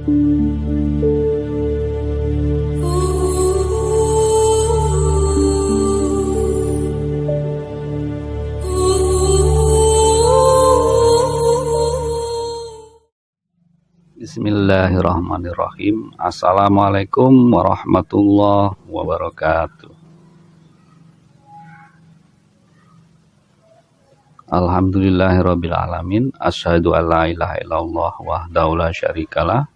Bismillahirrahmanirrahim. Assalamualaikum warahmatullahi wabarakatuh. Alhamdulillahirabbil alamin. Asyhadu an la ilaha illallah wahdahu la syarikalah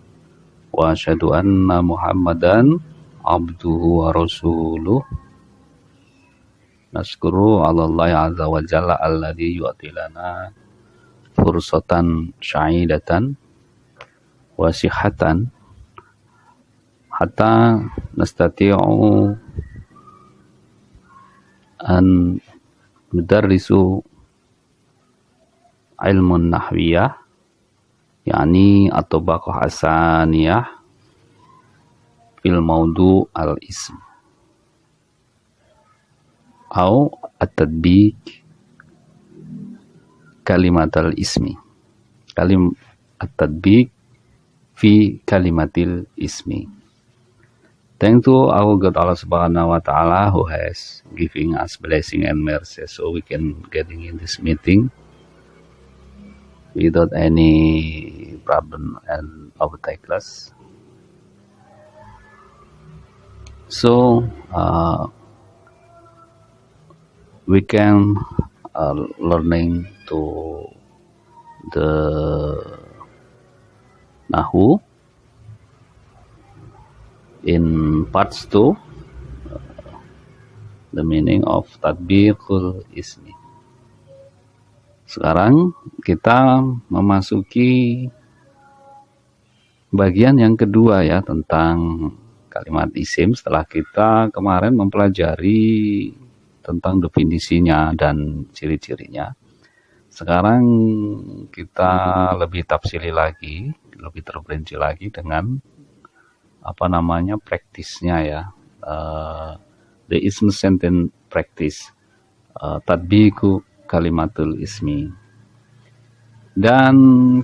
wa asyhadu anna Muhammadan abduhu wa rasuluh. Naskuru 'alallahi azza wa jalla alladzi yu'tilana fursatan sya'idatan wasihatan hatta nastati'u an nudarrisu ilmun nahwiyah yakni at-tabaqah asaniyah fil maudu al-ism atau at-tadbiq kalimat al-ismi at-tadbiq fi kalimatil ismi. Thank to our God Allah Subhanahu wa Ta'ala who has giving us blessing and mercy so we can getting in this meeting without any problem and obstacles. So we can learning to the Nahu in parts 2 the meaning of tadbiqul ismi. Sekarang kita memasuki bagian yang kedua ya tentang kalimat isim setelah kita kemarin mempelajari tentang definisinya dan ciri-cirinya. Sekarang kita lebih tafsili lagi, lebih terperinci lagi dengan praktisnya ya, the ism sentence practice, tadbiqu kalimatul ismi. Dan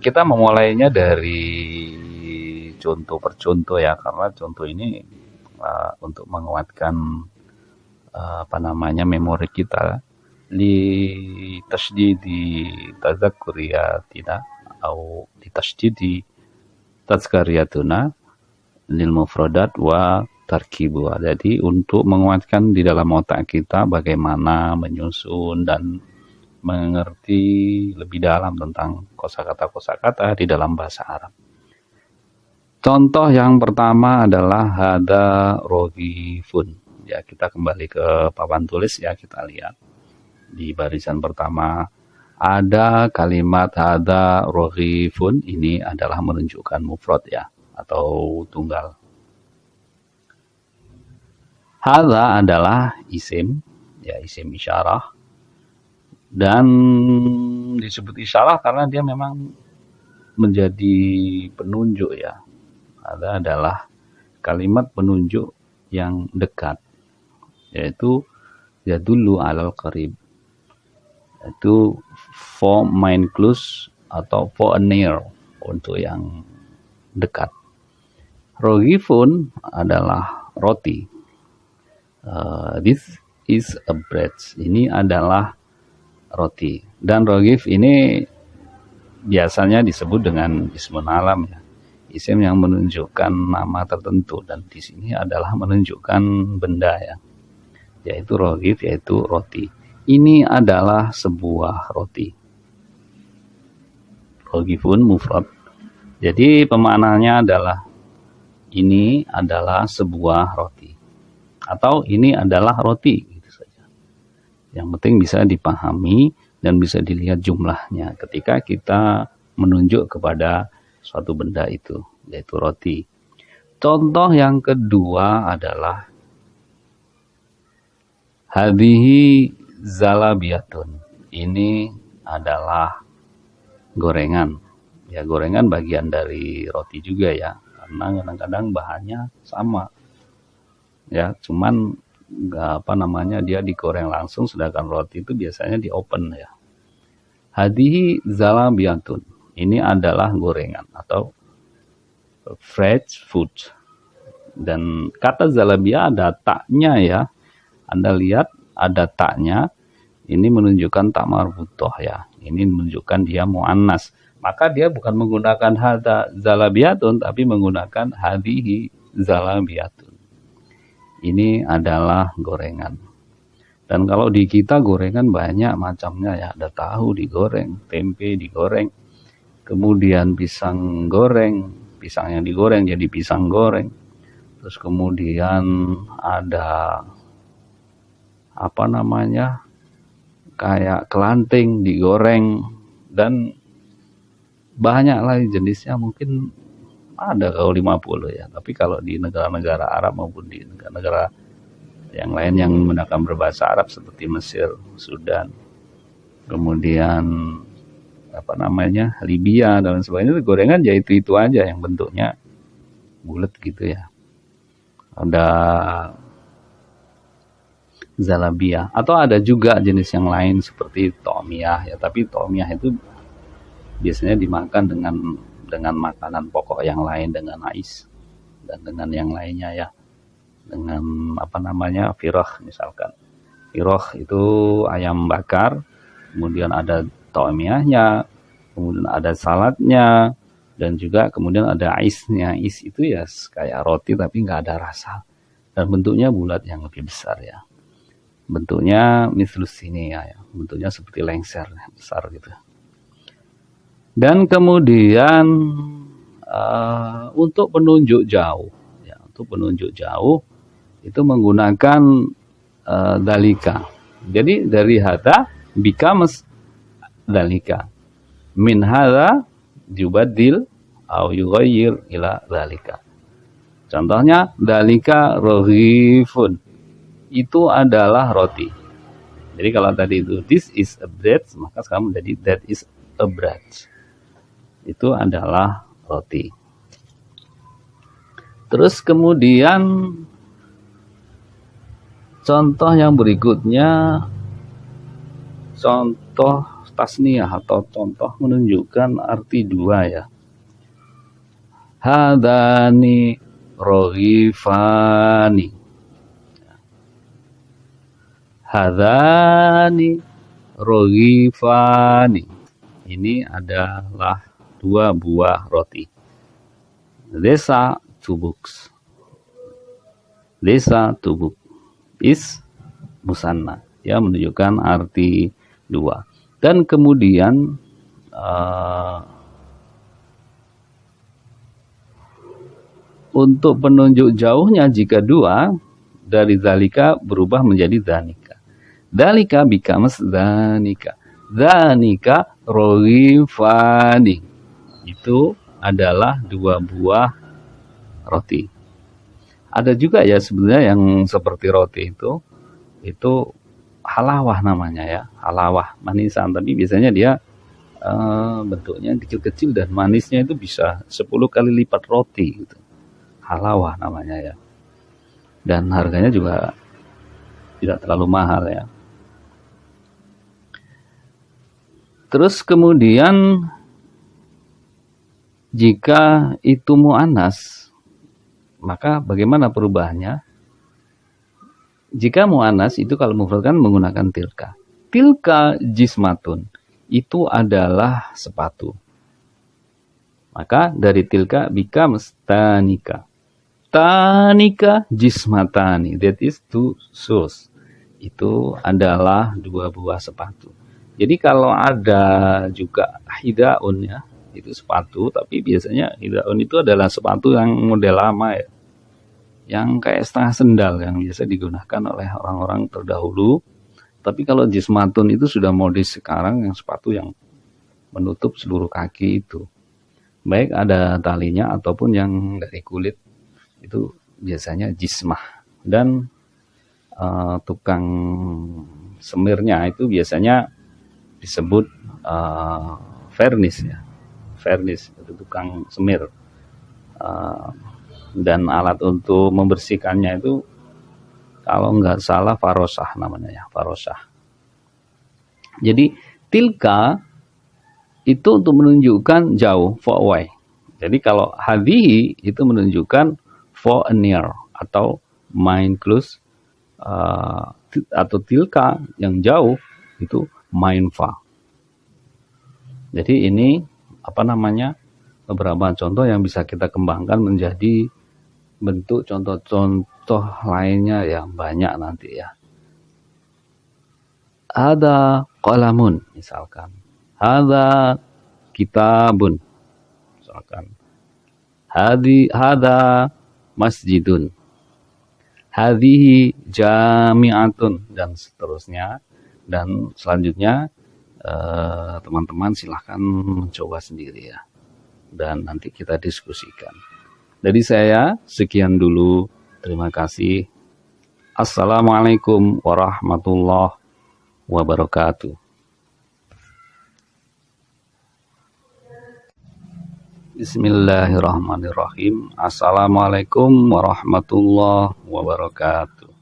kita memulainya dari contoh per contoh ya, karena contoh ini untuk menguatkan memori kita li tasydidi tadzakkuriyatina atau li tasydidi tazkariyatuna lil mufradat wa tarkibu. Jadi untuk menguatkan di dalam otak kita bagaimana menyusun dan mengerti lebih dalam tentang kosakata-kosakata di dalam bahasa Arab. Contoh yang pertama adalah hada roghifun. Ya, kita kembali ke papan tulis ya, kita lihat. Di barisan pertama ada kalimat hada roghifun, ini adalah menunjukkan mufrad ya atau tunggal. Hada adalah isim ya, isim isyarah, dan disebut isyarah karena dia memang menjadi penunjuk ya. Hada adalah kalimat penunjuk yang dekat, yaitu yadullu alal qarib, itu for main close atau for near, untuk yang dekat. Roghifun adalah roti. This is a bread. Ini adalah roti. Dan roghif ini biasanya disebut dengan ismun alam ya, isim yang menunjukkan nama tertentu, dan di sini adalah menunjukkan benda ya, yaitu roghif, yaitu roti. Ini adalah sebuah roti. Roghifun mufrad. Jadi pemaknanya adalah ini adalah sebuah roti, atau ini adalah roti, gitu saja. Yang penting bisa dipahami dan bisa dilihat jumlahnya ketika kita menunjuk kepada suatu benda itu, yaitu roti. Contoh yang kedua adalah hadhihi zalabiyatun. Ini adalah gorengan. Ya, gorengan bagian dari roti juga ya, karena kadang-kadang bahannya sama. Ya, cuman dia digoreng langsung, sedangkan roti itu biasanya di open ya. Hadhihi zalabiyatun. Ini adalah gorengan atau fresh food. Dan kata zalabiyah ada taknya ya. Anda lihat ada taknya. Ini menunjukkan tak marbutoh ya. Ini menunjukkan dia muannas. Maka dia bukan menggunakan hada zalabiyatun, tapi menggunakan hadihi zalabiyatun. Ini adalah gorengan. Dan kalau di kita gorengan banyak macamnya ya. Ada tahu digoreng, tempe digoreng, kemudian pisang goreng, pisang yang digoreng jadi pisang goreng. Terus kemudian ada apa namanya, kayak kelanting digoreng, dan banyak lagi jenisnya, mungkin ada kalau 50 ya. Tapi kalau di negara-negara Arab maupun di negara-negara yang lain yang menggunakan berbahasa Arab seperti Mesir, Sudan, kemudian apa namanya, Libya dan sebagainya, itu gorengan ya itu aja yang bentuknya bulat gitu ya. Ada zalabiyah, atau ada juga jenis yang lain seperti tomiyah ya, tapi tomiyah itu biasanya dimakan dengan makanan pokok yang lain, dengan ais dan dengan yang lainnya ya, dengan apa namanya, firah misalkan. Firah itu ayam bakar, kemudian ada tomiyahnya, kemudian ada saladnya, dan juga kemudian ada aisnya. Ais itu ya kayak roti tapi nggak ada rasa, dan bentuknya bulat yang lebih besar ya. Bentuknya mislus ini ya, bentuknya seperti lengser besar gitu. Dan kemudian untuk penunjuk jauh ya, untuk penunjuk jauh itu menggunakan dalika. Jadi dari hada becomes dalika, min hada yubaddil au yughayyir ila dalika. Contohnya dalika roghifun, itu adalah roti. Jadi kalau tadi itu this is a bread, maka sekarang menjadi that is a bread. Itu adalah roti. Terus kemudian contoh yang berikutnya, contoh tasniyah atau contoh menunjukkan arti dua ya. Hadani roghifani. Hadani roghifani. Ini adalah dua buah roti. Desa tubuks. Desa tubuk is musanna ya, menunjukkan arti dua. Dan kemudian untuk penunjuk jauhnya, jika dua, dari zalika berubah menjadi dhanika. Dhalika becomes dhanika. Dhanika roghifani. Itu adalah dua buah roti. Ada juga ya sebenarnya yang seperti roti itu halawah namanya ya, halawah, manisan, tapi biasanya dia bentuknya kecil-kecil dan manisnya itu bisa 10 kali lipat roti gitu. Halawah namanya ya. Dan harganya juga tidak terlalu mahal ya. Terus kemudian jika itu mu'annas, maka bagaimana perubahannya? Jika mu'annas itu kalau mufrad kan menggunakan tilka. Tilka jismatun, itu adalah sepatu. Maka dari tilka becomes tanika. Tanika jismatani, that is two shoes. Itu adalah dua buah sepatu. Jadi kalau ada juga hidaun ya, itu sepatu, tapi biasanya hidaun itu adalah sepatu yang model lama ya, yang kayak setengah sendal yang biasa digunakan oleh orang-orang terdahulu. Tapi kalau jismatun itu sudah modis sekarang, yang sepatu yang menutup seluruh kaki itu, baik ada talinya ataupun yang dari kulit, itu biasanya jismah. Dan tukang semirnya itu biasanya disebut vernis ya, vernis itu tukang semir. Dan alat untuk membersihkannya itu kalau nggak salah farosah namanya ya, farosah. Jadi tilka itu untuk menunjukkan jauh, far away. Jadi kalau hadhihi itu menunjukkan for a near atau main close, atau tilka yang jauh itu main far. Jadi ini beberapa contoh yang bisa kita kembangkan menjadi bentuk contoh-contoh lainnya yang banyak nanti ya. Ada qalamun misalkan. Ada kitabun misalkan. Hada masjidun. Hadhihi jami'atun dan seterusnya. Dan selanjutnya teman-teman silahkan mencoba sendiri ya. Dan nanti kita diskusikan. Dari saya sekian dulu. Terima kasih. Assalamualaikum warahmatullahi wabarakatuh. Bismillahirrahmanirrahim. Assalamualaikum warahmatullahi wabarakatuh.